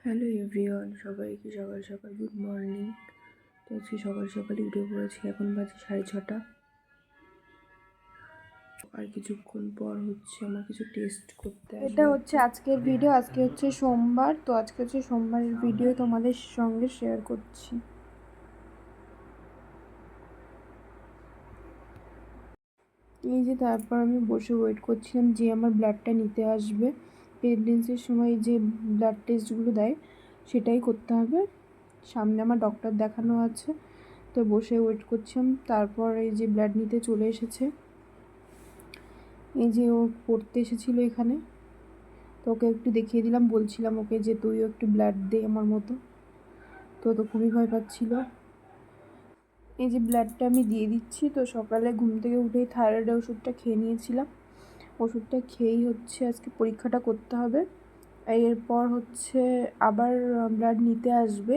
Hello everyone, সবাইকে সকাল সকাল গুড মর্নিং। তো আজকে সকাল সকালে উঠে পড়েছি, এখন বাজে 6:30। আর কিছুক্ষণ পর আমার কিছু টেস্ট করতে আসবে। এটা হচ্ছে আজকের ভিডিও। আজকে হচ্ছে সোমবার, তো আজকে হচ্ছে সোমবারের ভিডিও তোমাদের সঙ্গে শেয়ার করছি। এই যে তারপর আমি বসে ওয়েট করছিলাম যে আমার ব্লাডটা নিতে আসবে। প্রেগনেন্সির সময় যে ব্লাড টেস্টগুলো দেয় সেটাই করতে হবে। সামনে আমার ডক্টর দেখানো আছে, তো বসে ওয়েট করছিলাম। তারপর এই যে ব্লাড নিতে চলে এসেছে। এই যে ও পড়তে এসেছিলো এখানে, তো ওকে একটু দেখিয়ে দিলাম, বলছিলাম ওকে যে তুইও একটু ব্লাড দে আমার মতো। তো খুবই ভয় পাচ্ছিল। এই যে ব্লাডটা আমি দিয়ে দিচ্ছি। তো সকালে ঘুম থেকে উঠেই থাইরয়েডের ওষুধটা খেয়ে নিয়েছিলাম। ওষুধটা খেয়েই হচ্ছে আজকে পরীক্ষাটা করতে হবে। এরপর হচ্ছে আবার ব্লাড নিতে আসবে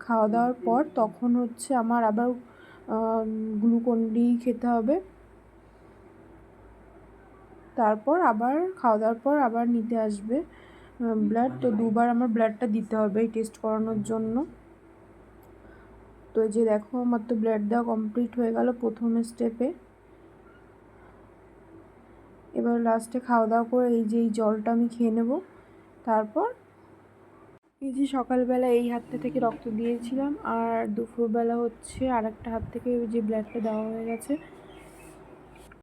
খাওয়া দাওয়ার পর। তখন হচ্ছে আমার আবার গ্লুকন-ডি খেতে হবে। তারপর আবার খাওয়া দাওয়ার পর আবার নিতে আসবে ব্লাড। তো দুবার আমার ব্লাডটা দিতে হবে এই টেস্ট করানোর জন্য। তো এই যে দেখো আমার তো ব্লাড দেওয়া কমপ্লিট হয়ে গেল প্রথম স্টেপে। এবার লাস্টে খাওয়া দাওয়া করে এই যে এই জলটা আমি খেয়ে নেব। তারপর এই যে সকালবেলা এই হাতটা থেকে রক্ত দিয়েছিলাম, আর দুপুরবেলা হচ্ছে আর একটা হাত থেকে যে ব্লাডটা দেওয়া হয়ে গেছে।